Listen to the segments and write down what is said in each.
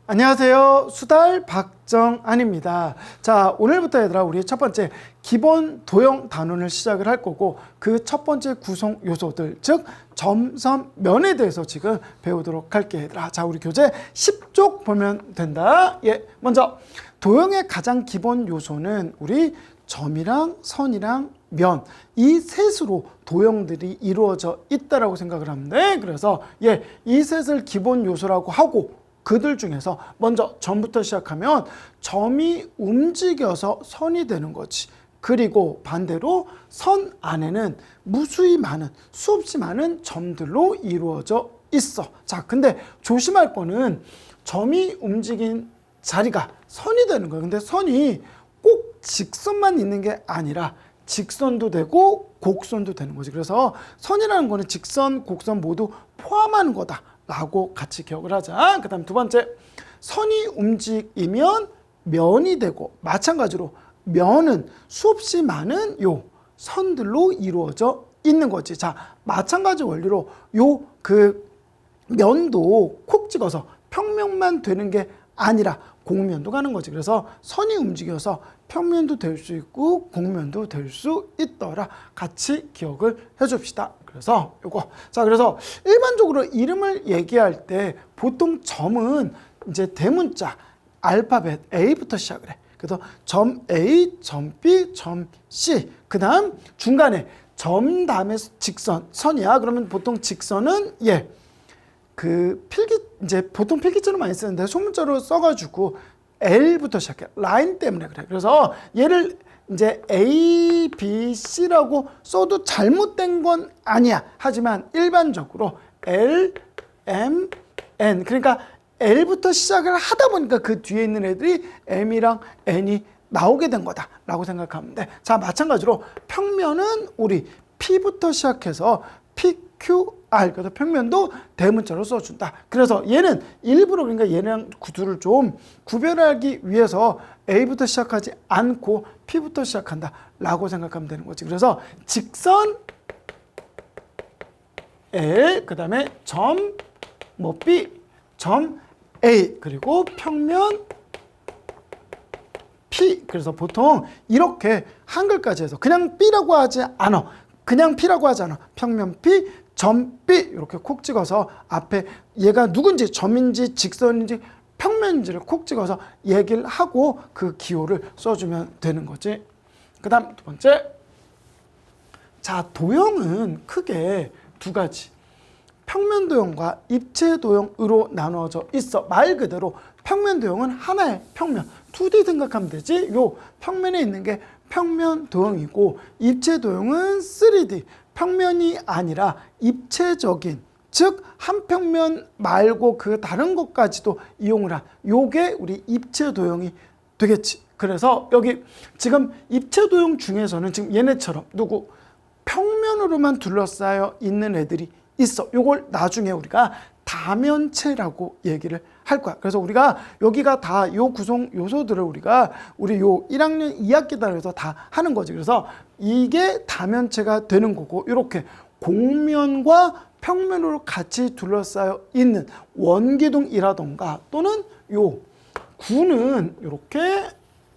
안녕하세요. 수달 박정한입니다. 자, 오늘부터 얘들아 우리 첫 번째 기본 도형 단원을 시작을 할 거고 그 첫 번째 구성 요소들 즉 점, 선, 면에 대해서 지금 배우도록 할게 얘들아. 자, 우리 교재 10쪽 보면 된다. 예, 먼저 도형의 가장 기본 요소는 우리 점이랑 선이랑 면 이 셋으로 도형들이 이루어져 있다라고 생각을 하는데 그래서 이 셋을 기본 요소라고 하고 그들 중에서 먼저 점부터 시작하면 점이 움직여서 선이 되는 거지. 그리고 반대로 선 안에는 무수히 많은 수없이 많은 점들로 이루어져 있어. 자, 근데 조심할 거는 점이 움직인 자리가 선이 되는 거예요. 근데 선이 꼭 직선만 있는 게 아니라 직선도 되고 곡선도 되는 거지. 그래서 선이라는 거는 직선, 곡선 모두 포함하는 거다 라고 같이 기억을 하자. 그 다음 두 번째, 선이 움직이면 면이 되고 마찬가지로 면은 수없이 많은 요 선들로 이루어져 있는 거지. 자, 마찬가지 원리로 요 면도 콕 찍어서 평면만 되는 게 아니라 곡면도 가는 거지. 그래서 선이 움직여서 평면도 될 수 있고 곡면도 될 수 있더라. 같이 기억을 해줍시다. 그래서 요거. 자, 그래서 일반적으로 이름을 얘기할 때 보통 점은 이제 대문자 알파벳 A부터 시작을 해. 그래서 점 A, 점 B, 점 C. 그 다음 중간에 점 다음에 직선, 선이야. 그러면 보통 직선은 이제 보통 필기체로 많이 쓰는데 소문자로 써가지고 L부터 시작해. 라인 때문에 그래. 그래서 얘를 이제 A, B, C라고 써도 잘못된 건 아니야. 하지만 일반적으로 L, M, N. 그러니까 L부터 시작을 하다 보니까 그 뒤에 있는 애들이 M이랑 N이 나오게 된 거다라고 생각하면 돼. 자, 마찬가지로 평면은 우리 P부터 시작해서 PQR. 그래서 평면도 대문자로 써준다. 그래서 얘는 일부러 그러니까 얘랑 구두를 좀 구별하기 위해서 A부터 시작하지 않고 P부터 시작한다 라고 생각하면 되는 거지. 그래서 직선 L, 그 다음에 점 B, 점 A, 그리고 평면 P. 그래서 보통 이렇게 한글까지 해서 그냥 B라고 하지 않아. 그냥 P라고 하지 않아. 평면 P, 점 B 이렇게 콕 찍어서 앞에 얘가 누군지 점인지 직선인지 평면인지를 콕 찍어서 얘기를 하고 그 기호를 써주면 되는 거지. 그 다음 두 번째. 자, 도형은 크게 두 가지. 평면 도형과 입체 도형으로 나누어져 있어. 말 그대로 평면 도형은 하나의 평면. 2D 생각하면 되지. 요 평면에 있는 게 평면 도형이고 입체 도형은 3D. 평면이 아니라 입체적인 즉 한 평면 말고 그 다른 것까지도 이용을 한 요게 우리 입체 도형이 되겠지. 그래서 여기 지금 입체 도형 중에서는 지금 얘네처럼 평면으로만 둘러싸여 있는 애들이 있어. 요걸 나중에 우리가 다면체라고 얘기를 할 거야. 그래서 우리가 여기가 다 요 구성 요소들을 우리 요 1학년 2학기다 해서 다 하는 거지. 그래서 이게 다면체가 되는 거고 이렇게 곡면과 평면으로 같이 둘러싸여 있는 원기둥이라던가 또는 요 구는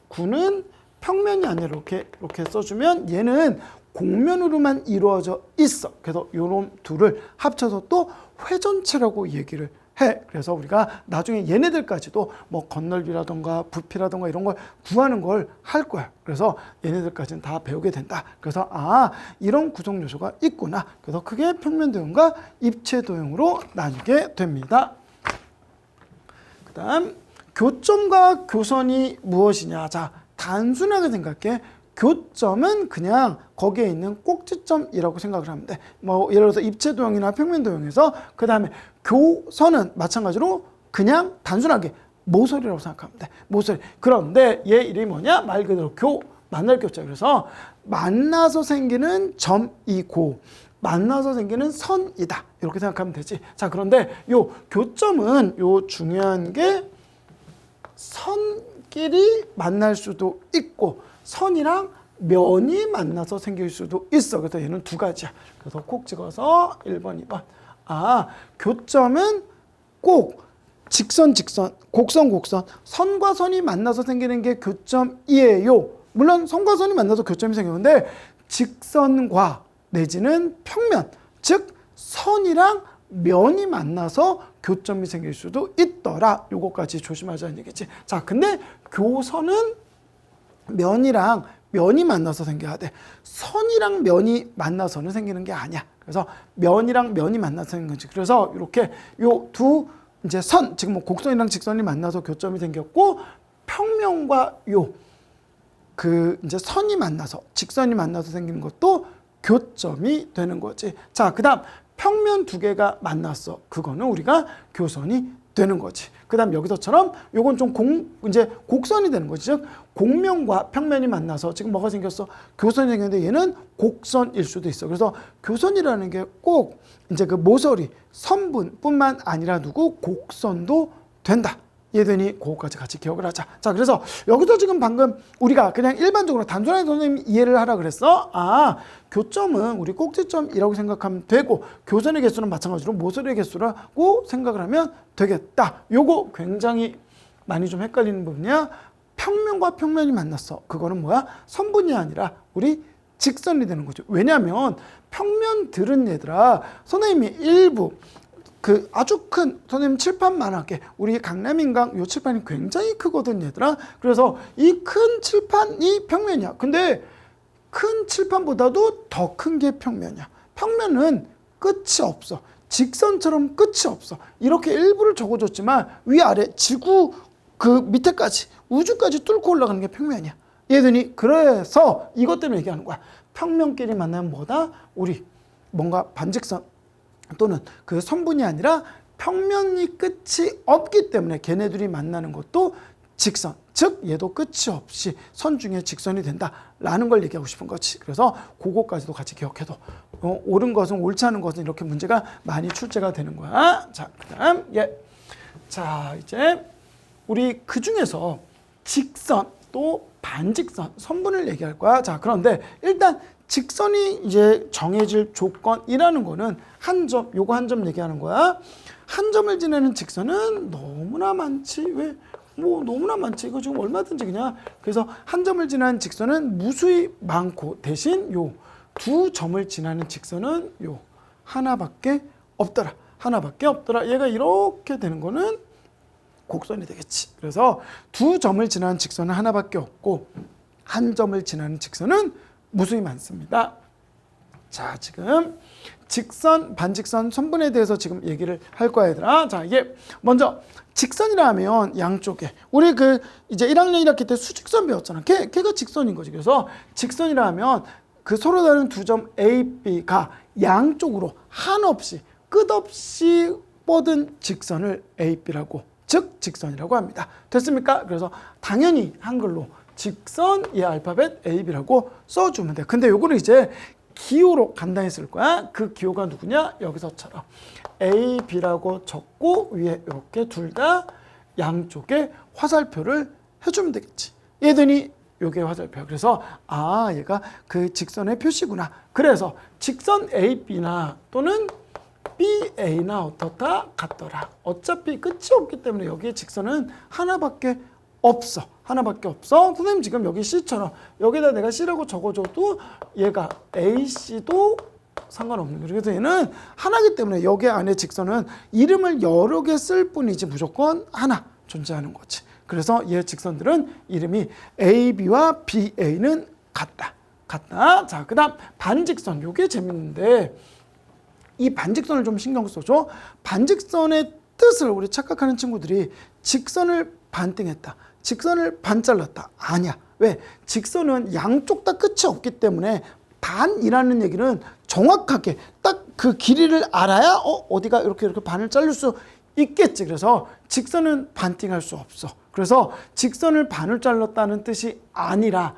구는 평면이 아니라 이렇게 써주면 얘는 곡면으로만 이루어져 있어. 그래서 요런 둘을 합쳐서 또 회전체라고 얘기를 해. 그래서 우리가 나중에 얘네들까지도 뭐 건널비라던가 부피라던가 이런 걸 구하는 걸 할 거야. 그래서 얘네들까지는 다 배우게 된다. 그래서 이런 구성 요소가 있구나. 그래서 그게 평면 도형과 입체 도형으로 나뉘게 됩니다. 그 다음 교점과 교선이 무엇이냐. 자, 단순하게 생각해. 교점은 그냥 거기에 있는 꼭지점이라고 생각을 하면 돼. 뭐 예를 들어서 입체 도형이나 평면 도형에서 그 다음에 교선은 마찬가지로 그냥 단순하게 모서리라고 생각하면 돼. 모서리. 그런데 얘 이름이 뭐냐? 말 그대로 만날 교자. 그래서 만나서 생기는 점이고 만나서 생기는 선이다. 이렇게 생각하면 되지. 자, 그런데 요 교점은 요 중요한 게 선끼리 만날 수도 있고 선이랑 면이 만나서 생길 수도 있어. 그래서 얘는 두 가지야. 그래서 콕 찍어서 1번, 2번. 교점은 꼭 직선, 직선, 곡선, 곡선, 선과 선이 만나서 생기는 게 교점이에요. 물론 선과 선이 만나서 교점이 생기는데 직선과 내지는 평면, 즉 선이랑 면이 만나서 교점이 생길 수도 있더라. 요거까지 조심하자는 얘기지. 자, 근데 교선은 면이랑 면이 만나서 생겨야 돼. 선이랑 면이 만나서는 생기는 게 아니야. 그래서 면이랑 면이 만나서 생긴 거지. 그래서 이렇게 요 두 이제 선, 지금 뭐 곡선이랑 직선이 만나서 교점이 생겼고, 평면과 요 그 이제 선이 만나서 직선이 만나서 생기는 것도 교점이 되는 거지. 자, 그다음 평면 두 개가 만났어. 그거는 우리가 교선이 되는 거지. 그다음 여기서처럼 요건 좀 이제 곡선이 되는 거지. 즉 곡면과 평면이 만나서 지금 뭐가 생겼어? 교선이 생겼는데 얘는 곡선일 수도 있어. 그래서 교선이라는 게 꼭 이제 그 모서리, 선분뿐만 아니라 누구 곡선도 된다. 이해되니? 그거까지 같이 기억을 하자. 자, 그래서 여기서 지금 방금 우리가 그냥 일반적으로 단순하게 선생님이 이해를 하라 그랬어. 아, 교점은 우리 꼭지점이라고 생각하면 되고 교선의 개수는 마찬가지로 모서리의 개수라고 생각을 하면 되겠다. 요거 굉장히 많이 좀 헷갈리는 부분이야. 평면과 평면이 만났어. 그거는 뭐야? 선분이 아니라 우리 직선이 되는 거죠. 왜냐하면 평면들은 얘들아 선생님이 일부 그 아주 큰 선생님 칠판만하게 우리 강남인강 요 칠판이 굉장히 크거든 얘들아. 그래서 이 큰 칠판이 평면이야. 근데 큰 칠판보다도 더 큰 게 평면이야. 평면은 끝이 없어. 직선처럼 끝이 없어. 이렇게 일부를 적어줬지만 위아래 지구 그 밑에까지 우주까지 뚫고 올라가는 게 평면이야. 얘들이 그래서 이것 때문에 얘기하는 거야. 평면끼리 만나면 뭐다? 우리 뭔가 반직선 또는 그 선분이 아니라 평면이 끝이 없기 때문에 걔네들이 만나는 것도 직선, 즉 얘도 끝이 없이 선 중에 직선이 된다라는 걸 얘기하고 싶은 거지. 그래서 그거까지도 같이 기억해도 옳은 것은 옳지 않은 것은 이렇게 문제가 많이 출제가 되는 거야. 자, 그다음 자 이제 우리 그 중에서 직선 또 반직선, 선분을 얘기할 거야. 자, 그런데 일단 직선이 이제 정해질 조건이라는 거는 한 점, 요거 한 점 얘기하는 거야. 한 점을 지나는 직선은 너무나 많지. 왜? 뭐 너무나 많지. 이거 지금 얼마든지 그냥. 그래서 한 점을 지나는 직선은 무수히 많고 대신 요 두 점을 지나는 직선은 요 하나밖에 없더라. 하나밖에 없더라. 얘가 이렇게 되는 거는 곡선이 되겠지. 그래서 두 점을 지나는 직선은 하나밖에 없고 한 점을 지나는 직선은 무수히 많습니다. 자, 지금 직선, 반직선, 선분에 대해서 지금 얘기를 할 거야, 얘들아. 자, 이게 먼저 직선이라면 양쪽에 우리 그 이제 1학년 1학기 때 수직선 배웠잖아. 걔가 직선인 거지. 그래서 직선이라면 그 서로 다른 두 점 A, B가 양쪽으로 한없이 끝없이 뻗은 직선을 A, B라고 즉 직선이라고 합니다. 됐습니까? 그래서 당연히 한글로 직선 이 알파벳 A, B라고 써주면 돼. 근데 요거는 이제 기호로 간단히 쓸 거야. 그 기호가 누구냐? 여기서처럼 A, B라고 적고 위에 이렇게 둘 다 양쪽에 화살표를 해주면 되겠지. 얘들이 요게 화살표야. 그래서 아, 얘가 그 직선의 표시구나. 그래서 직선 A, B나 또는 BA나 어떻다? 같더라. 어차피 끝이 없기 때문에 여기에 직선은 하나밖에 없어. 하나밖에 없어. 선생님 지금 여기 C처럼 여기다 내가 C라고 적어줘도 얘가 AC도 상관없는 거예요. 그래서 얘는 하나이기 때문에 여기 안에 직선은 이름을 여러 개 쓸 뿐이지 무조건 하나 존재하는 거지. 그래서 얘 직선들은 이름이 AB와 BA는 같다. 같다. 자, 그 다음 반직선. 요게 재밌는데 이 반직선을 좀 신경 써줘. 반직선의 뜻을 우리 착각하는 친구들이 직선을 반띵했다. 직선을 반 잘랐다. 아니야. 왜? 직선은 양쪽 다 끝이 없기 때문에 반이라는 얘기는 정확하게 딱 그 길이를 알아야 어디가 이렇게 반을 자를 수 있겠지. 그래서 직선은 반띵할 수 없어. 그래서 직선을 반을 잘랐다는 뜻이 아니라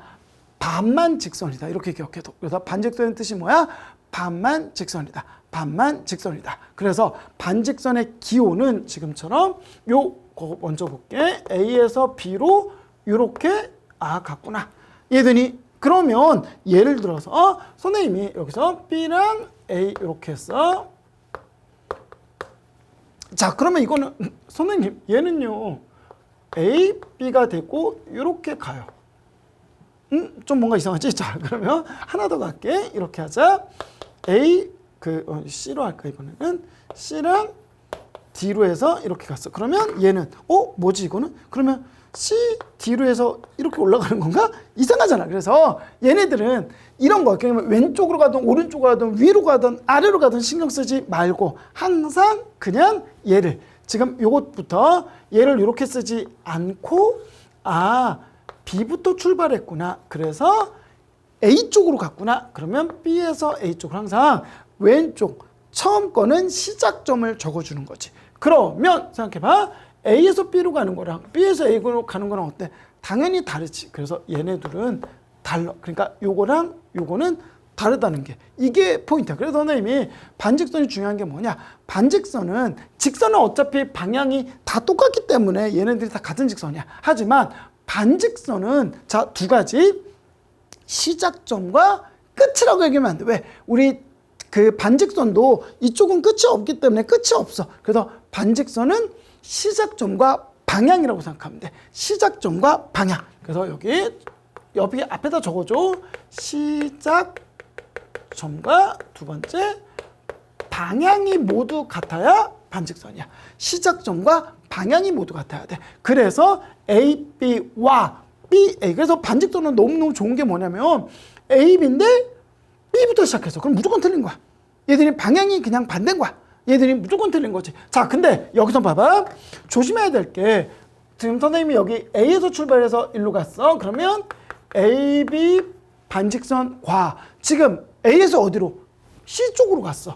반만 직선이다. 이렇게 기억해도. 그래서 반직선의 뜻이 뭐야? 반만 직선이다. 반만 직선이다. 그래서 반직선의 기호는 지금처럼 요거 먼저 볼게. A에서 B로 이렇게 같구나. 얘들이 그러면 예를 들어서 선생님이 여기서 B랑 A 이렇게 했어. 자, 그러면 이거는 선생님 얘는요 A, B가 되고 이렇게 가요. 좀 뭔가 이상하지? 자, 그러면 하나 더 갈게. 이렇게 하자. A C로 할까 이번에는 C랑 D로 해서 이렇게 갔어. 그러면 얘는 뭐지 이거는? 그러면 C, D로 해서 이렇게 올라가는 건가? 이상하잖아. 그래서 얘네들은 이런 거 그러면 왼쪽으로 가든 오른쪽으로 가든 위로 가든 아래로 가든 신경 쓰지 말고 항상 그냥 얘를 지금 요것부터 얘를 이렇게 쓰지 않고 B부터 출발했구나. 그래서 A 쪽으로 갔구나. 그러면 B에서 A 쪽으로 항상 왼쪽 처음 거는 시작점을 적어주는 거지. 그러면 생각해봐. A에서 B로 가는 거랑 B에서 A로 가는 거랑 어때? 당연히 다르지. 그래서 얘네들은 달라. 그러니까 요거랑 요거는 다르다는 게 이게 포인트야. 그래서 선생님이 반직선이 중요한 게 뭐냐? 반직선은 직선은 어차피 방향이 다 똑같기 때문에 얘네들이 다 같은 직선이야. 하지만 반직선은 자, 두 가지 시작점과 끝이라고 얘기하면 안 돼. 왜? 우리 그 반직선도 이쪽은 끝이 없기 때문에 끝이 없어. 그래서 반직선은 시작점과 방향이라고 생각하면 돼. 시작점과 방향. 그래서 여기 앞에다 적어줘. 시작점과 두 번째 방향이 모두 같아야 반직선이야. 시작점과 방향이 모두 같아야 돼. 그래서 A, B와 B, A. 그래서 반직선은 너무너무 좋은 게 뭐냐면 A, B인데 B부터 시작해서 그럼 무조건 틀린 거야. 얘들이 방향이 그냥 반대인 거야. 얘들이 무조건 틀린 거지. 자, 근데 여기서 봐봐. 조심해야 될 게 지금 선생님이 여기 A에서 출발해서 일로 갔어. 그러면 A, B 반직선 과 지금 A에서 어디로? C 쪽으로 갔어.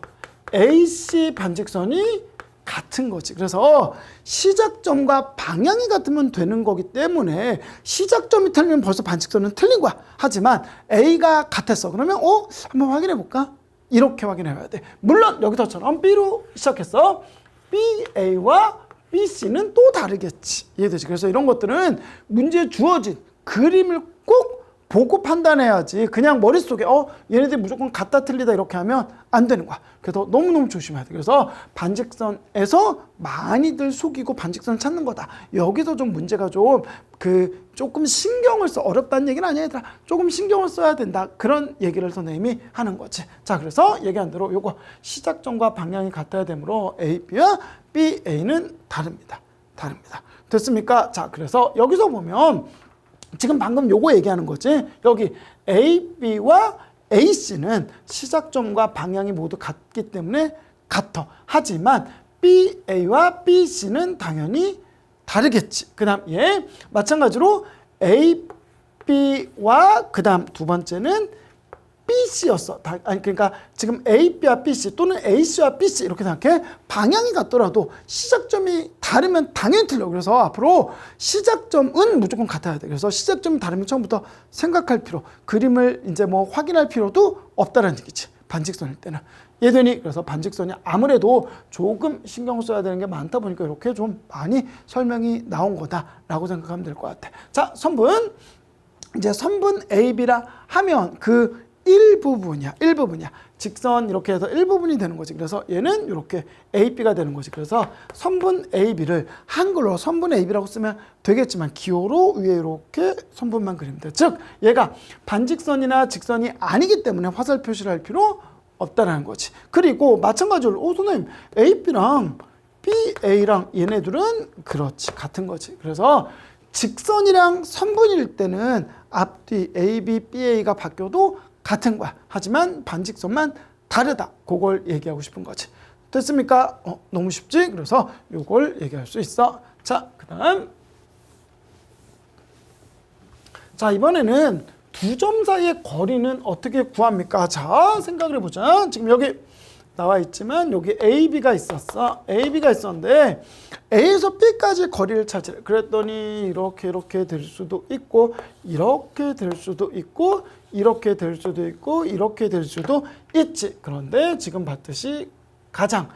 AC 반직선이 같은 거지. 그래서 시작점과 방향이 같으면 되는 거기 때문에 시작점이 틀리면 벌써 반직선은 틀린 거야. 하지만 A가 같았어. 그러면 한번 확인해 볼까? 이렇게 확인해야 돼. 물론 여기서처럼 B로 시작했어. BA와 BC는 또 다르겠지. 이해되지? 그래서 이런 것들은 문제에 주어진 그림을 꼭 보고 판단해야지. 그냥 머릿속에 얘네들이 무조건 같다 틀리다 이렇게 하면 안 되는 거야. 그래서 너무너무 조심해야 돼. 그래서 반직선에서 많이들 속이고 반직선을 찾는 거다. 여기서 좀 문제가 조금 신경을 써. 어렵다는 얘기는 아니야, 얘들아. 조금 신경을 써야 된다. 그런 얘기를 선생님이 하는 거지. 자, 그래서 얘기한 대로 요거 시작점과 방향이 같아야 되므로 A, B와 B, A는 다릅니다. 됐습니까? 자, 그래서 여기서 보면 지금 방금 요거 얘기하는 거지. 여기 A, B와 AC는 시작점과 방향이 모두 같기 때문에 같아. 하지만 BA와 BC는 당연히 다르겠지. 그 다음 마찬가지로 A, B와 그 다음 두 번째는 BC였어. 그러니까 지금 A, B와 BC 또는 AC와 BC 이렇게 생각해. 방향이 같더라도 시작점이 다르면 당연히 틀려. 그래서 앞으로 시작점은 무조건 같아야 돼. 그래서 시작점이 다르면 처음부터 생각할 필요, 그림을 이제 뭐 확인할 필요도 없다는 얘기지. 반직선일 때는. 얘들이 그래서 반직선이 아무래도 조금 신경 써야 되는 게 많다 보니까 이렇게 좀 많이 설명이 나온 거다라고 생각하면 될 것 같아. 자, 선분. 이제 선분 AB라 하면 그 일부분이야. 직선 이렇게 해서 일부분이 되는 거지. 그래서 얘는 이렇게 AB가 되는 거지. 그래서 선분 AB를 한글로 선분 AB라고 쓰면 되겠지만 기호로 위에 이렇게 선분만 그리면 돼. 즉 얘가 반직선이나 직선이 아니기 때문에 화살 표시를 할 필요 없다는 거지. 그리고 마찬가지로 선생님 AB랑 BA랑 얘네들은 그렇지 같은 거지. 그래서 직선이랑 선분일 때는 앞뒤 AB, BA가 바뀌어도 같은 거야. 하지만 반직선만 다르다. 그걸 얘기하고 싶은 거지. 됐습니까? 너무 쉽지? 그래서 요걸 얘기할 수 있어. 자, 그 다음. 자, 이번에는 두 점 사이의 거리는 어떻게 구합니까? 자, 생각을 해보자. 지금 여기 나와 있지만 여기 AB가 있었어. AB가 있었는데 A에서 B까지 거리를 찾으래. 그랬더니 이렇게 될 수도 있고 이렇게 될 수도 있고 이렇게 될 수도 있고 이렇게 될 수도 있지. 그런데 지금 봤듯이 가장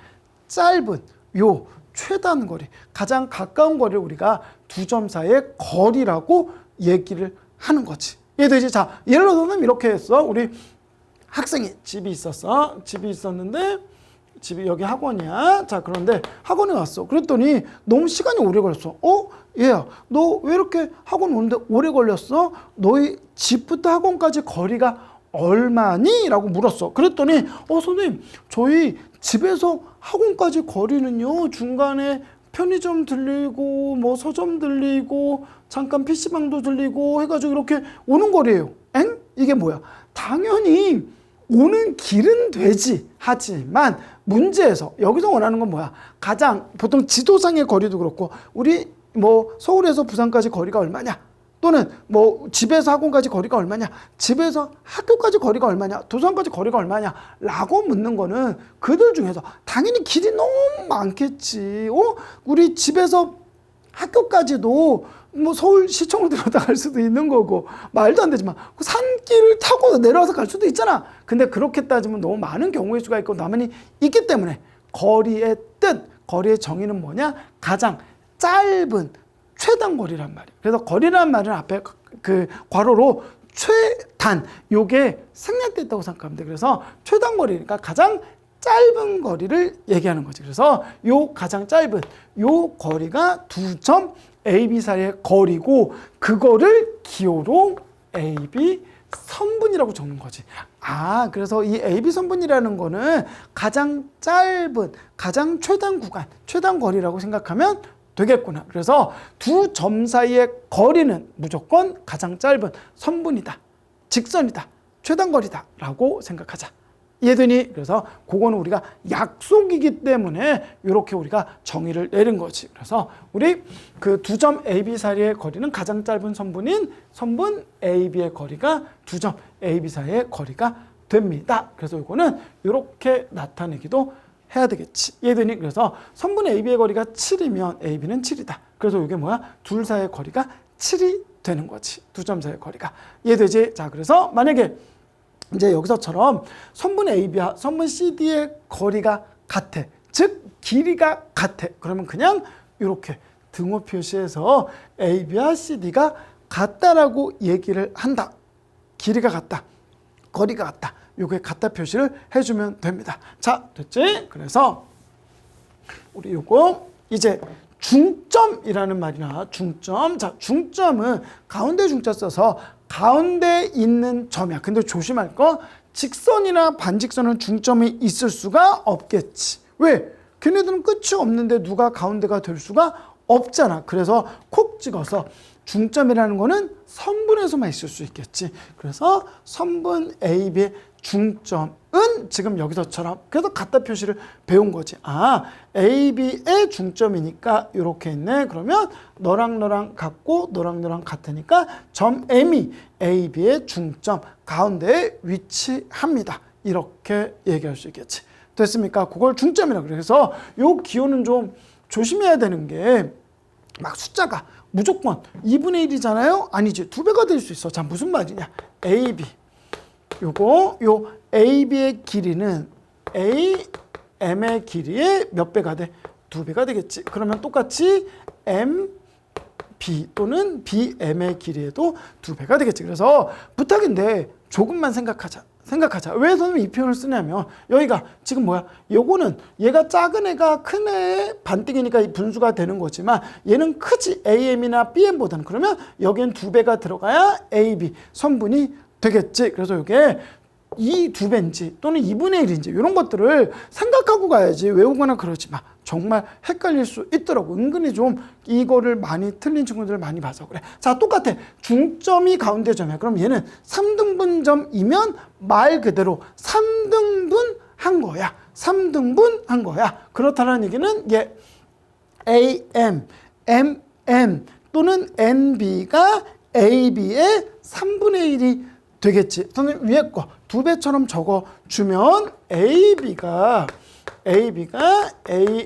짧은 요 최단 거리, 가장 가까운 거리를 우리가 두 점 사이의 거리라고 얘기를 하는 거지. 이해되지? 자, 예를 들어서는 이렇게 했어. 우리 학생이 집이 있었어. 집이 있었는데 집이 여기 학원이야. 자, 그런데 학원에 왔어. 그랬더니 너무 시간이 오래 걸렸어. 얘야, 너 왜 이렇게 학원 오는데 오래 걸렸어? 너희 집부터 학원까지 거리가 얼마니? 라고 물었어. 그랬더니 선생님, 저희 집에서 학원까지 거리는요, 중간에 편의점 들리고 뭐 서점 들리고 잠깐 PC방도 들리고 해가지고 이렇게 오는 거리예요. 이게 뭐야? 당연히 오는 길은 되지. 하지만 문제에서 여기서 원하는 건 뭐야? 가장 보통 지도상의 거리도 그렇고 우리 뭐 서울에서 부산까지 거리가 얼마냐? 또는 뭐 집에서 학원까지 거리가 얼마냐? 집에서 학교까지 거리가 얼마냐? 도서관까지 거리가 얼마냐? 라고 묻는 거는 그들 중에서 당연히 길이 너무 많겠지. 우리 집에서 학교까지도 뭐 서울시청으로 들어다 갈 수도 있는 거고 말도 안 되지만 산길을 타고 내려와서 갈 수도 있잖아. 근데 그렇게 따지면 너무 많은 경우의 수가 있고 나만이 있기 때문에 거리의 뜻, 거리의 정의는 뭐냐? 가장 짧은 최단 거리란 말이에요. 그래서 거리란 말은 앞에 그 괄호로 최단, 요게 생략됐다고 생각하면 돼. 그래서 최단 거리니까 가장 짧은 거리를 얘기하는 거지. 그래서 요 가장 짧은 요 거리가 두 점 AB 사이의 거리고 그거를 기호로 AB 선분이라고 적는 거지. 그래서 이 AB 선분이라는 거는 가장 짧은, 가장 최단 구간, 최단 거리라고 생각하면 되겠구나. 그래서 두 점 사이의 거리는 무조건 가장 짧은 선분이다, 직선이다, 최단 거리다 라고 생각하자. 이해되니? 그래서 그거는 우리가 약속이기 때문에 이렇게 우리가 정의를 내린 거지. 그래서 우리 그 두 점 AB 사이의 거리는 가장 짧은 선분인 선분 AB의 거리가 두 점 AB 사이의 거리가 됩니다. 그래서 이거는 이렇게 나타내기도 해야 되겠지. 이해되니? 그래서 선분 AB의 거리가 7이면 AB는 7이다. 그래서 이게 뭐야? 둘 사이의 거리가 7이 되는 거지. 두 점 사이의 거리가. 이해되지? 자, 그래서 만약에 이제 여기서처럼 선분 AB와 선분 CD의 거리가 같아. 즉 길이가 같아. 그러면 그냥 이렇게 등호 표시해서 AB와 CD가 같다라고 얘기를 한다. 길이가 같다. 거리가 같다. 요게 같다 표시를 해주면 됩니다. 자, 됐지? 그래서 우리 요거 이제 중점이라는 말이나 중점. 자, 중점은 가운데 중자 써서 가운데 있는 점이야. 근데 조심할 거, 직선이나 반직선은 중점이 있을 수가 없겠지. 왜? 걔네들은 끝이 없는데 누가 가운데가 될 수가 없잖아. 그래서 콕 찍어서 중점이라는 거는 선분에서만 있을 수 있겠지. 그래서 선분 AB의 중점은 지금 여기서처럼 그래서 같다 표시를 배운 거지. AB의 중점이니까 이렇게 있네. 그러면 너랑 너랑 같고 너랑 너랑 같으니까 점 M이 AB의 중점 가운데에 위치합니다. 이렇게 얘기할 수 있겠지. 됐습니까? 그걸 중점이라고 그래. 그래서 요 기호는 좀 조심해야 되는 게 막 숫자가 무조건 2분의 1이잖아요? 아니지. 2배가 될 수 있어. 자, 무슨 말이냐? AB. 요거, 요 AB의 길이는 AM의 길이의 몇 배가 돼? 2배가 되겠지. 그러면 똑같이 MB 또는 BM의 길이에도 2배가 되겠지. 그래서 부탁인데 조금만 생각하자. 왜 선생님 이 표현을 쓰냐면 여기가 지금 뭐야? 요거는 얘가 작은 애가 큰 애 반띵이니까 분수가 되는 거지만 얘는 크지 AM이나 BM보다는. 그러면 여기엔 2배가 들어가야 AB 선분이 되겠지. 그래서 이게 이 2배인지 또는 2분의 1인지 이런 것들을 생각하고 가야지. 외우거나 그러지 마. 정말 헷갈릴 수 있더라고. 은근히 좀 이거를 많이 틀린 친구들 많이 봐서 그래. 자, 똑같아. 중점이 가운데 점이야. 그럼 얘는 3등분점이면 말 그대로 3등분 한 거야. 3등분 한 거야. 그렇다는 얘기는 얘 AM, MM 또는 NB가 AB의 3분의 1이 되겠지. 선생님 위에 거 2배처럼 적어주면 AB가 AM의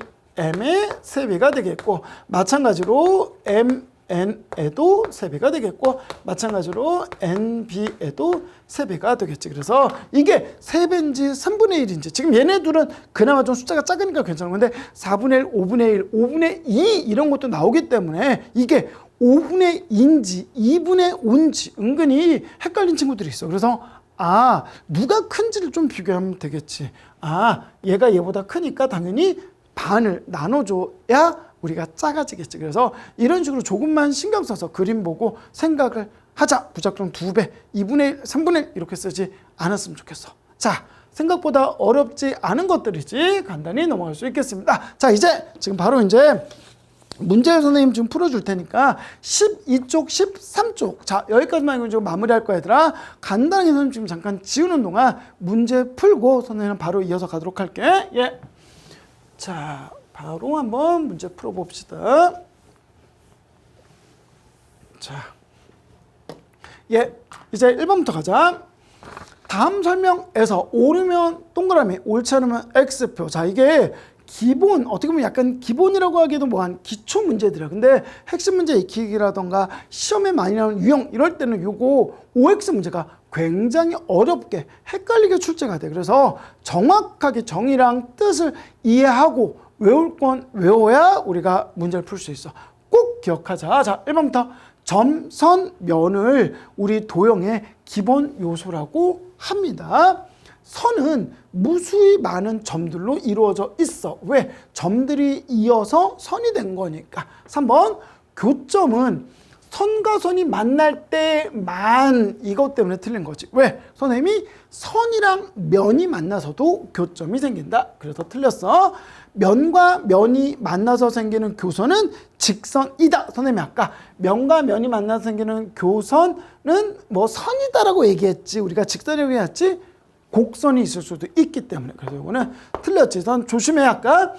3배가 되겠고 마찬가지로 MN에도 3배가 되겠고 마찬가지로 NB에도 3배가 되겠지. 그래서 이게 3배인지 3분의 1인지 지금 얘네 둘은 그나마 좀 숫자가 작으니까 괜찮은 건데 4분의 1, 5분의 1, 5분의 2 이런 것도 나오기 때문에 이게 5분의 2인지 2분의 5인지 은근히 헷갈린 친구들이 있어. 그래서 아, 누가 큰지를 좀 비교하면 되겠지. 아, 얘가 얘보다 크니까 당연히 반을 나눠줘야 우리가 작아지겠지. 그래서 이런 식으로 조금만 신경 써서 그림 보고 생각을 하자. 무작정 2배, 2분의 1, 3분의 1 이렇게 쓰지 않았으면 좋겠어. 자, 생각보다 어렵지 않은 것들이지 간단히 넘어갈 수 있겠습니다. 자, 이제 지금 바로 이제 문제 선생님 지금 풀어줄 테니까 12쪽, 13쪽. 자, 여기까지만 이거 마무리할 거야, 얘들아. 간단하게 선생님 지금 잠깐 지우는 동안 문제 풀고 선생님은 바로 이어서 가도록 할게. 예. 자, 바로 한번 문제 풀어봅시다. 자, 예, 이제 1번부터 가자. 다음 설명에서 옳으면 동그라미, 옳지 않으면 X표. 자, 이게 기본, 어떻게 보면 약간 기본이라고 하기에도 뭐한 기초 문제들이야. 근데 핵심 문제 익히기라던가 시험에 많이 나오는 유형 이럴 때는 요거 OX 문제가 굉장히 어렵게 헷갈리게 출제가 돼. 그래서 정확하게 정의랑 뜻을 이해하고 외울 건 외워야 우리가 문제를 풀 수 있어. 꼭 기억하자. 자, 1번부터 점, 선, 면을 우리 도형의 기본 요소라고 합니다. 선은 무수히 많은 점들로 이루어져 있어. 왜? 점들이 이어서 선이 된 거니까. 3번, 교점은 선과 선이 만날 때만 이것 때문에 틀린 거지. 왜? 선생님이 선이랑 면이 만나서도 교점이 생긴다. 그래서 틀렸어. 면과 면이 만나서 생기는 교선은 직선이다. 선생님이 아까 면과 면이 만나서 생기는 교선은 뭐 선이다라고 얘기했지. 우리가 직선이라고 얘기했지. 곡선이 있을 수도 있기 때문에. 그래서 이거는 틀렸지. 선 조심해. 아까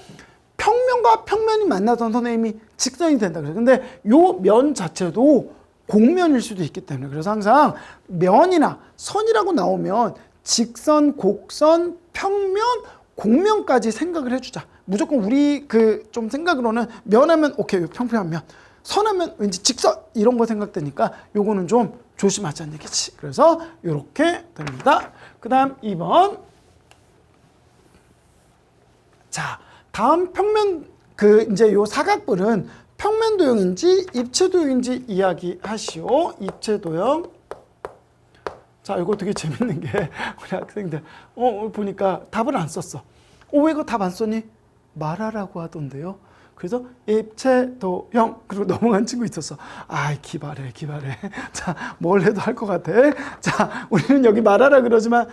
평면과 평면이 만나서 선생님이 직선이 된다. 그래서 근데 요 면 자체도 곡면일 수도 있기 때문에. 그래서 항상 면이나 선이라고 나오면 직선, 곡선, 평면, 곡면까지 생각을 해주자. 무조건 우리 그 좀 생각으로는 면하면 오케이, 평평한 면. 선하면 왠지 직선 이런 거 생각되니까 요거는 좀 조심하자는 얘기지. 그래서 이렇게 됩니다. 그 다음 2번. 자, 다음 평면 이제 요 사각뿔은 평면 도형인지 입체 도형인지 이야기하시오. 입체 도형. 자, 이거 되게 재밌는 게 우리 학생들 보니까 답을 안 썼어. 왜 이거 답 안 썼니? 말하라고 하던데요. 그래서 입체 도형 그리고 넘어간 친구 있었어. 아, 기발해. 자, 뭘 해도 할 것 같아. 자, 우리는 여기 말하라 그러지만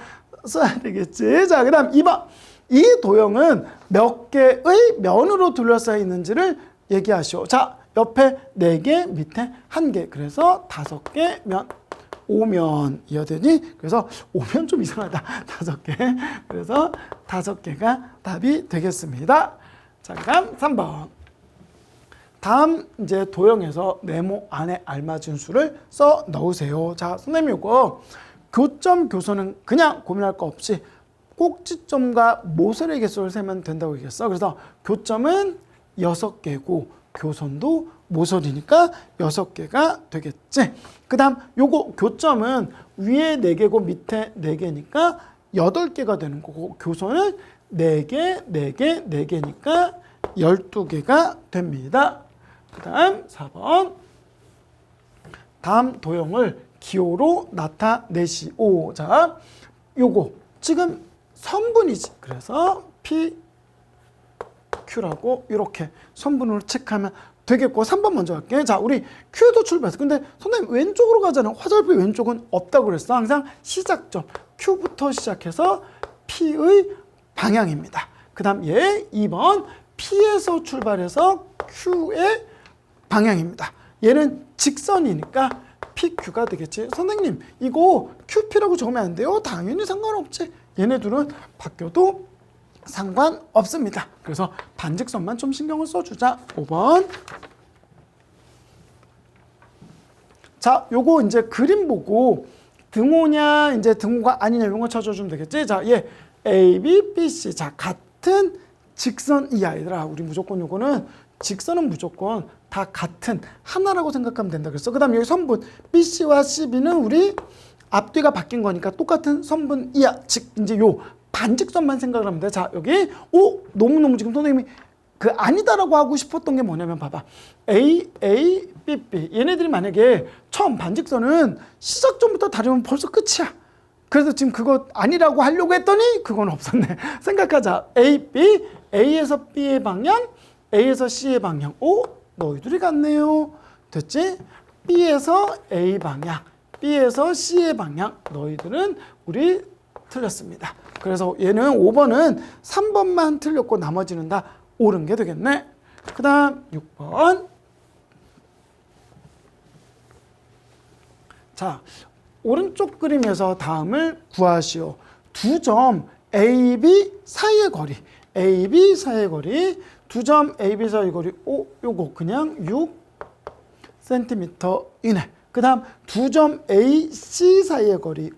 써야 되겠지. 자, 그다음 2번. 이 도형은 몇 개의 면으로 둘러싸여 있는지를 얘기하시오. 자, 옆에 4개, 밑에 1개. 그래서 5개 면. 5면이어야 되니? 그래서 5면 좀 이상하다. 5개. 그래서 5개가 답이 되겠습니다. 자, 그다음 3번. 다음 이제 도형에서 네모 안에 알맞은 수를 써 넣으세요. 자, 선생님 이거 교점 교선은 그냥 고민할 거 없이 꼭지점과 모서리 개수를 세면 된다고 얘기했어. 그래서 교점은 6개고 교선도 모서리니까 6개가 되겠지. 그 다음 요거 교점은 위에 4개고 밑에 4개니까 8개가 되는 거고 교선은 4개, 4개, 4개니까 12개가 됩니다. 그 다음 4번. 다음 도형을 기호로 나타내시오. 자, 요거 지금 선분이지. 그래서 P, Q라고 이렇게 선분으로 체크하면 되겠고 3번 먼저 할게. 자, 우리 Q에도 출발했어. 근데 선생님 왼쪽으로 가잖아. 화살표 왼쪽은 없다고 그랬어. 항상 시작점 Q부터 시작해서 P의 방향입니다. 그 다음 얘 2번 P에서 출발해서 Q의 방향입니다. 얘는 직선이니까 PQ가 되겠지. 선생님 이거 QP라고 적으면 안 돼요? 당연히 상관없지. 얘네들은 바뀌어도 상관없습니다. 그래서 반직선만 좀 신경을 써주자. 5번. 자, 요거 이제 그림 보고 등호냐 이제 등호가 아니냐 이런 거 찾아주면 되겠지. 자, 얘 A, B, B, C. 자, 같은 직선이야. 얘들아, 우리 무조건 요거는 직선은 무조건 다 같은 하나라고 생각하면 된다 그랬어. 그 다음 여기 선분 BC와 CB는 우리 앞뒤가 바뀐 거니까 똑같은 선분이야. 즉 이제 요 반직선만 생각을 하면 돼. 자, 여기 너무너무 지금 선생님이 아니다라고 하고 싶었던 게 뭐냐면 봐봐. A, B, B. 얘네들이 만약에 처음 반직선은 시작점부터 다르면 벌써 끝이야. 그래서 지금 그거 아니라고 하려고 했더니 그건 없었네. 생각하자. A, B, A에서 B의 방향, A에서 C의 방향. 오, 너희들이 같네요. 됐지? B에서 A 방향, B에서 C의 방향. 너희들은 우리 틀렸습니다. 그래서 얘는 5번은 3번만 틀렸고 나머지는 다 옳은 게 되겠네. 그 다음 6번. 자, 오른쪽 그림에서 다음을 구하시오. 두 점 AB 사이의 거리. AB 사이의 거리. 두 점 AB 사이의 거리. 오, 요거 그냥 6cm 이내. 그 다음 두 점 AC 사이의 거리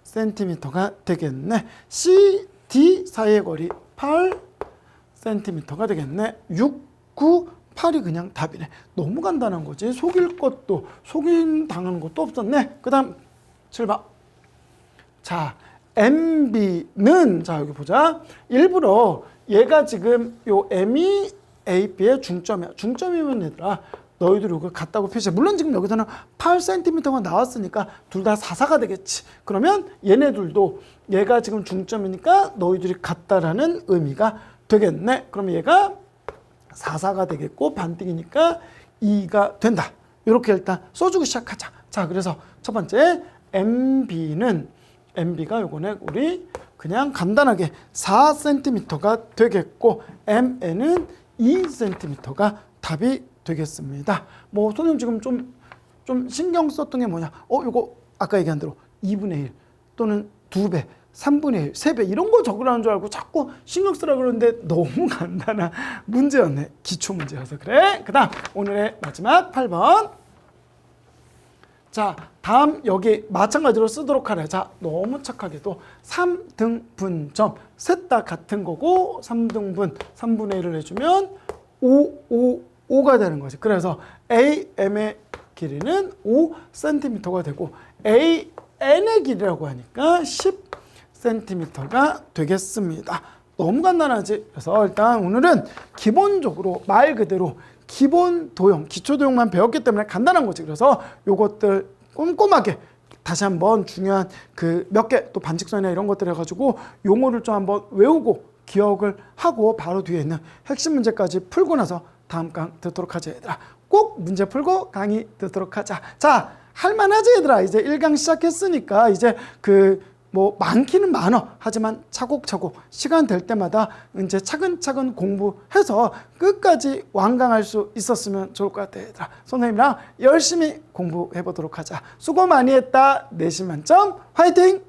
9cm가 되겠네. CD 사이의 거리 8cm가 되겠네. 6, 9, 8이 그냥 답이네. 너무 간단한 거지. 속일 것도, 속임 당하는 것도 없었네. 그 다음 7번. 자, MB는, 자, 여기 보자. 일부러 얘가 지금 요 M이 AB의 중점이야. 중점이면 얘들아, 너희들 이거 같다고 표시해. 물론 지금 여기서는 8cm가 나왔으니까 둘 다 4사가 되겠지. 그러면 얘네들도 얘가 지금 중점이니까 너희들이 같다라는 의미가 되겠네. 그럼 얘가 4사가 되겠고 반띵이니까 2가 된다. 이렇게 일단 써주고 시작하자. 자, 그래서 첫 번째 MB가 요거네. 우리 그냥 간단하게 4cm가 되겠고 MN은 2cm가 답이 되겠습니다. 뭐 선생님 지금 좀 신경 썼던 게 뭐냐? 요거 아까 얘기한 대로 2분의 1 또는 2배, 3분의 1, 3배 이런 거 적으라는 줄 알고 자꾸 신경 쓰라 그러는데 너무 간단한 문제였네. 기초 문제여서 그래. 그 다음 오늘의 마지막 8번. 자, 다음 여기 마찬가지로 쓰도록 하래. 자, 너무 착하게도 3등분점 셋 다 같은 거고 3등분 3분의 1을 해주면 5가 되는 거지. 그래서 AM의 길이는 5cm가 되고 AN의 길이라고 하니까 10cm가 되겠습니다. 너무 간단하지? 그래서 일단 오늘은 기본적으로 말 그대로 기본 도형, 기초 도형만 배웠기 때문에 간단한 거지. 그래서 요것들 꼼꼼하게 다시 한번 중요한 그 몇 개 또 반직선이나 이런 것들 해가지고 용어를 좀 한번 외우고 기억을 하고 바로 뒤에 있는 핵심 문제까지 풀고 나서 다음 강 듣도록 하자 얘들아. 꼭 문제 풀고 강의 듣도록 하자. 자, 할만하지 얘들아. 이제 1강 시작했으니까 이제 뭐 많기는 많어. 하지만 차곡차곡 시간 될 때마다 이제 차근차근 공부해서 끝까지 완강할 수 있었으면 좋을 것 같아 얘들아. 선생님이랑 열심히 공부해 보도록 하자. 수고 많이 했다. 내신 만점 화이팅!